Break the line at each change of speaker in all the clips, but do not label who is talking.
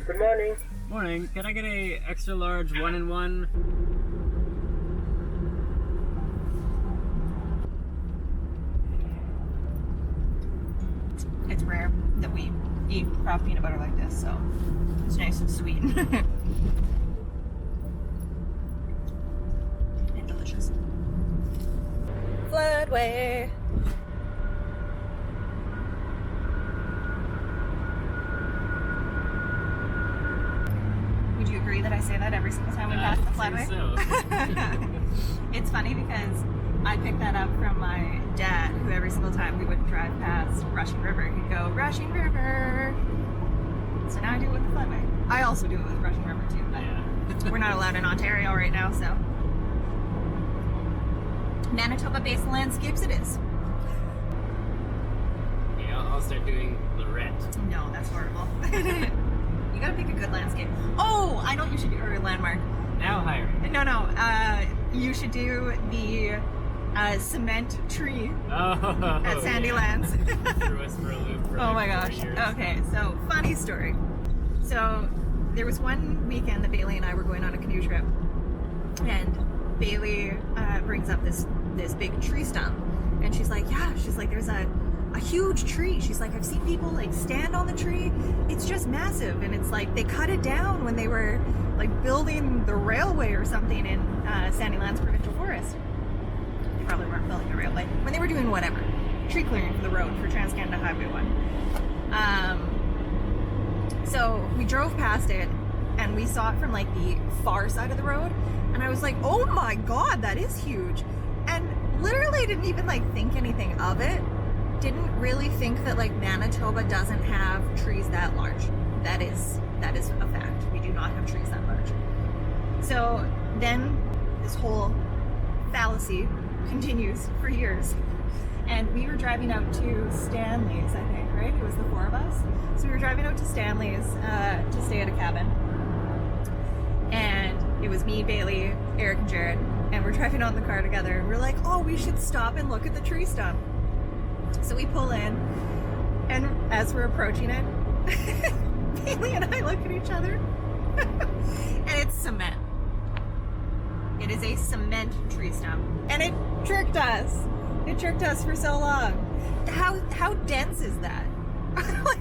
Good morning.
Morning. Can I get a extra large 1-in-1?
It's rare that we eat craft peanut butter like this, so it's nice and sweet. And delicious. Floodway. Would you agree that I say that every single time we pass the floodway?
So.
It's funny because I picked that up from my dad, who every single time we would drive past Rushing River, he'd go, Rushing River. So now I do it with the floodway. I also do it with Rushing River too, but
Yeah.
we're not allowed in Ontario right now, so. Manitoba-based landscapes it is.
Yeah, I'll start doing Lorette.
No, that's horrible. You gotta pick a good landscape. Oh, I know what you should do, or a landmark.
Now hiring.
No, you should do the cement tree at Sandylands.
Threw us for a loop for
Oh
like
my
4
gosh.
years.
Okay, so funny story. So there was one weekend that Bailey and I were going on a canoe trip, and Bailey brings up this big tree stump, and she's like, there's a huge tree. She's like, I've seen people like stand on the tree. It's just massive, and it's like they cut it down when they were like building the railway or something in Sandylands Provincial Forest. They probably weren't building a railway when they were doing whatever, tree clearing for the road for Trans-Canada Highway 1. So we drove past it, and we saw it from like the far side of the road, and I was like, oh my god, that is huge. And literally didn't even like think anything of it. Didn't really think that like Manitoba doesn't have trees that large. That is a fact. We do not have trees that large. So then this whole fallacy continues for years. And we were driving out to Stanley's, I think, right? It was the 4 of us. So we were driving out to Stanley's to stay at a cabin. And it was me, Bailey, Eric, and Jared. And we're driving on the car together. And we're like, oh, we should stop and look at the tree stump. So we pull in. And as we're approaching it, Bailey and I look at each other. And it's cement. It is a cement tree stump. And it tricked us. It tricked us for so long. How dense is that? Like,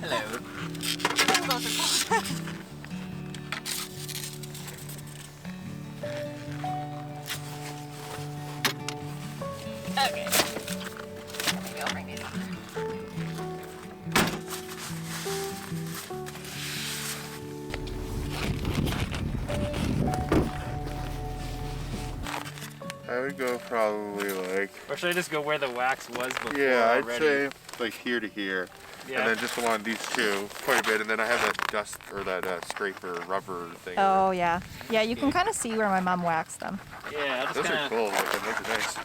Hello.
okay. Maybe I'll bring these on.
I would go probably like,
Or should I just go where the wax was before
yeah, I'd
already?
say like here to here.
Yeah.
And then just along these two quite a bit, and then I have that dust or that scraper rubber thing.
Oh yeah, yeah. You can kind of see where my mom waxed them.
Yeah, I'll just
Those are
kinda,
cool. Like, those are nice.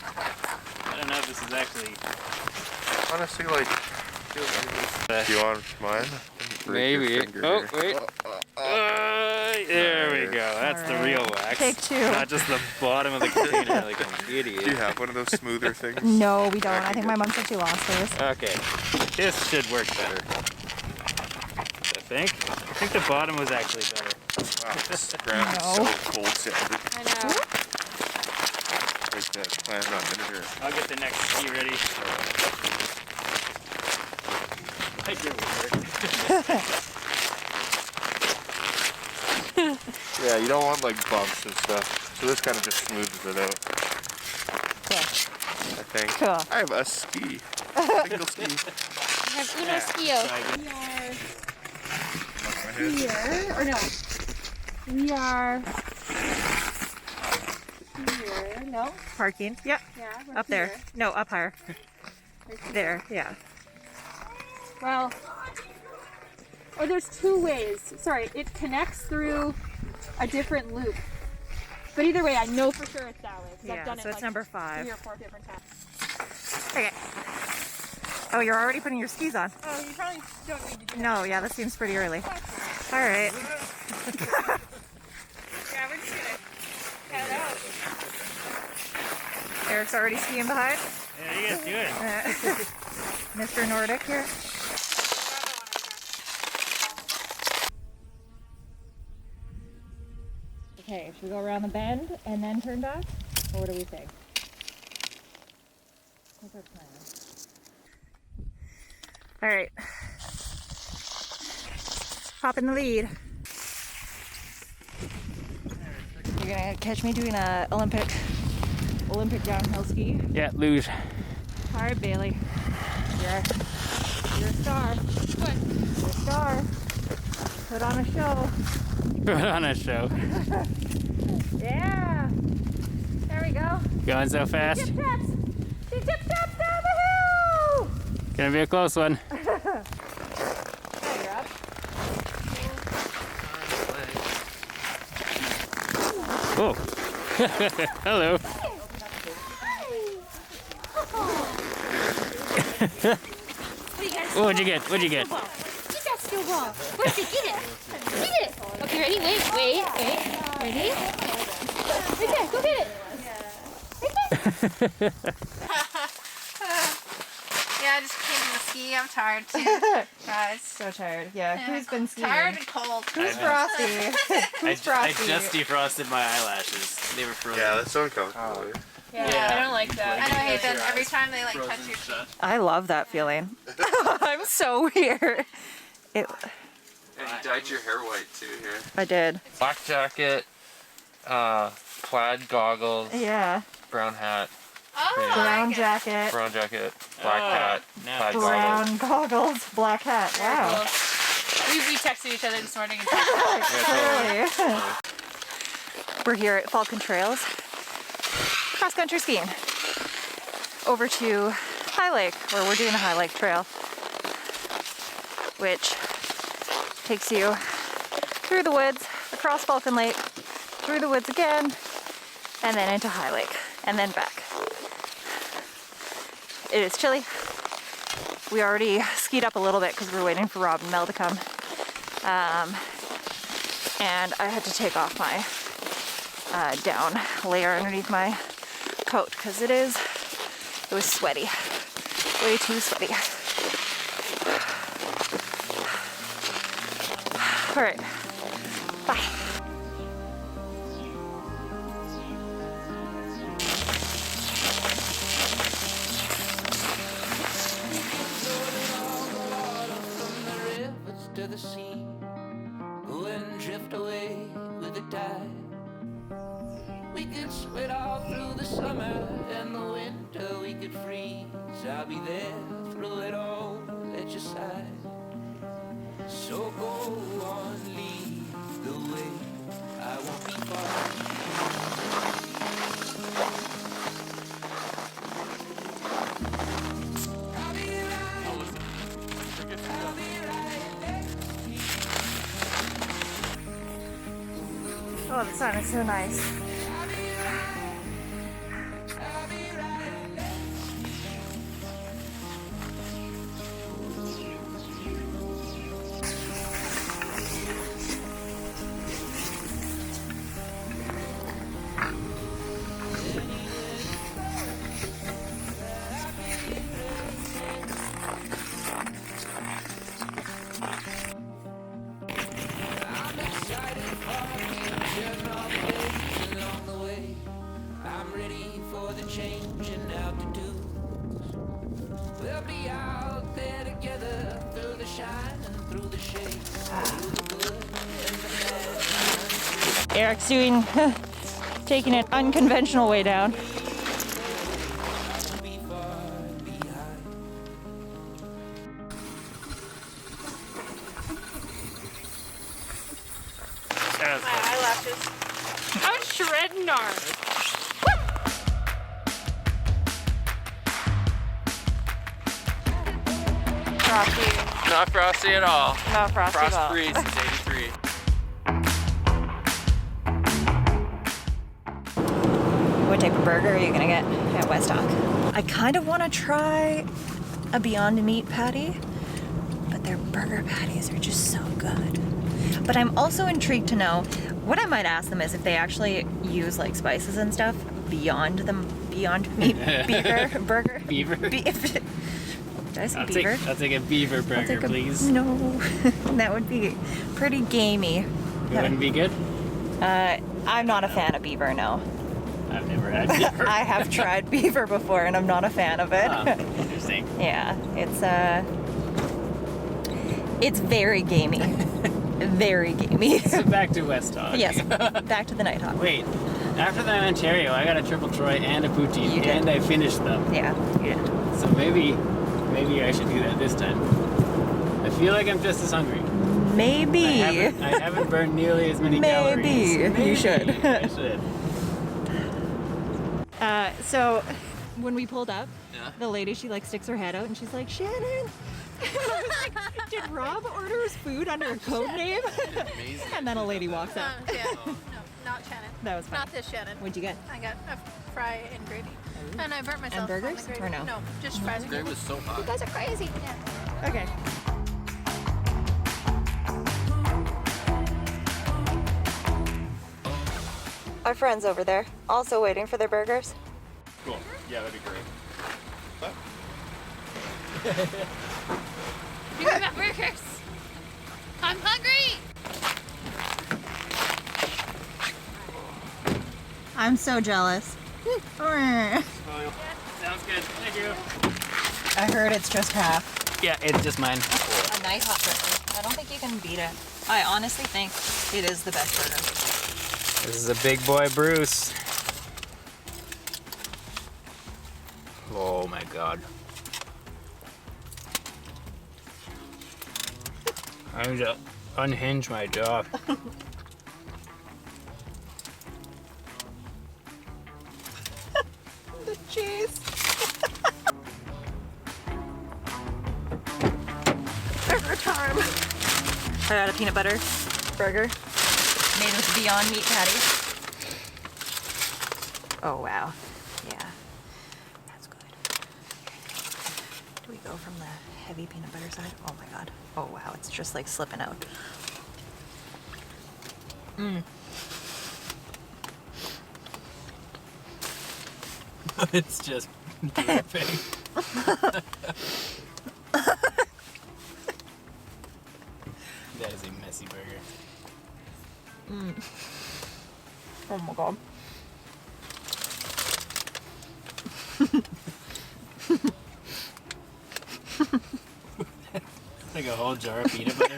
I don't know if this is actually...
Honestly, like, do you want mine? Break your
Maybe.
finger
Oh,
here.
wait. There we go. That's the real wax.
Take two.
Not just the bottom of the container like an idiot.
Do you have one of those smoother things?
No, we don't. I think my mom said she lost hers.
Okay. This should work better. I think the bottom was actually better.
Wow, this ground is so
No.
cold sounding.
I know.
Like that plant on vinegar.
I'll get the next ski ready. I think it will work.
Yeah, you don't want like bumps and stuff. So this kind of just smooths it out,
Cool.
I think.
Cool.
I have a ski. Single ski.
I have uno skio. Here, or no? We are here. No.
Parking. Yep.
Yeah.
Up there. No, up higher. There. Yeah.
Well, or there's two ways. Sorry, it connects through a different loop. But either way, I know for sure it's that way. 'Cause I've
Yeah,
done it
so it's
like
number 5.
3 or 4 different times.
Okay. Oh, you're already putting your skis on?
Oh, you probably don't need to do
No, yeah, that seems pretty early. All right.
that. Yeah, we're just gonna head out.
Eric's already skiing behind.
Yeah, you guys do it.
Mr. Nordic here. Okay, should we go around the bend and then turn back? Or what do we think? What's our plan? All right. Hop in the lead. You're gonna catch me doing a Olympic downhill ski.
Yeah, luge.
All right, Bailey. You're a star.
Good.
You're a star. Put on a show.
Put on a show.
Yeah. There we go.
Going so fast.
Tip taps. She tip taps down the hill.
Gonna be a close one.
There you're up.
Oh. Hello. What'd you get? What'd you get?
Get that steel ball. Where's it? Get it. Get it. Okay, ready? Wait. Ready? Right there. Go get it.
Yeah, I just came to ski. I'm tired too, guys.
So tired. Yeah. Who's been skiing?
Tired and cold.
Who's frosty? Who's frosty?
I just defrosted my eyelashes. They were frozen.
Yeah, that's uncomfortable.
Yeah, I don't like that.
I know, I hate that every time they like touch your cheek.
I love that feeling. I'm so weird.
And you dyed your hair white too here.
I did.
Black jacket, plaid goggles,
Yeah.
brown hat,
Oh,
Brown jacket,
black hat,
now
plaid
it's-
goggles.
brown goggles, black hat. Wow.
We texted each other this morning.
Clearly. We're here at Falcon Trails, cross country skiing. Over to High Lake, where we're doing a High Lake trail, which takes you through the woods, across Falcon Lake, through the woods again, and then into High Lake, and then back. It is chilly. We already skied up a little bit because we were waiting for Rob and Mel to come. And I had to take off my down layer underneath my coat because it was sweaty. Way too sweaty. All right, bye.
To the sea, go and drift away with the tide. We could sweat all through the summer and the winter we could freeze. I'll be there through it all at your side. So go on, lead the way. I won't be far. I'll be right. I'll be right next to you.
Oh, the sun is so nice.
I'll be right. I'll be right next I'm excited for the future and all the days along the way. I'm ready for the change in altitudes. We'll be out there together through the shine and through the shade, through the good and the bad.
Eric's doing, taking an unconventional way down.
Be far behind.
Eyelashes. I'm shredding ours.
Frosty.
Not frosty at all.
Not frosty at all.
Frost free since '83.
what type of burger are you gonna get at West Hawk? I kind of want to try a Beyond Meat patty, but their burger patties are just so good. But I'm also intrigued to know, what I might ask them is if they actually use like spices and stuff beyond the Beyond Meat burger.
Beaver?
Did I say beaver?
I'll take a beaver burger, please.
No, that would be pretty gamey.
It wouldn't be good?
I'm not a fan of beaver, no.
I've never had beaver.
I have tried beaver before and I'm not a fan of it.
Oh, interesting.
Yeah, it's very gamey. Very gamey.
So back to West Hawk.
Yes, back to the Nite Hawk.
Wait, after that Ontario, I got a triple Troy and a poutine,
You did.
and I finished them.
Yeah, you did.
So maybe I should do that this time. I feel like I'm just as hungry.
Maybe.
I haven't burned nearly as many calories.
Maybe you should.
I should.
So when we pulled up, the lady, she like sticks her head out and she's like, Shannon. And I was like, did Rob order his food under a code name? And then a lady walks up.
Yeah. No, not Shannon.
That was funny.
Not this Shannon.
What'd you get?
I got a fry and gravy. And I burnt myself.
And burgers?
on the gravy.
Or no?
No, just fries and gravy.
was so hot.
You guys are crazy. Yeah.
Okay. Our friends over there, also waiting for their burgers.
Cool. Yeah, that'd be great.
You got my burgers. I'm hungry.
I'm so jealous.
Sounds good. Thank you.
I heard it's just half.
Yeah, it's just mine.
A Nite Hawk burger. I don't think you can beat it. I honestly think it is the best burger.
This is a big boy Bruce. Oh my god. I need to unhinge my jaw.
The cheese. Burger time. I got a peanut butter burger made with Beyond Meat patties. Oh wow. Yeah. That's good. Do we go from the heavy peanut butter side? Oh my god. Oh wow, it's just like slipping out. Mmm.
It's just dripping. That is a messy burger.
Oh my god.
Like a whole jar of peanut butter.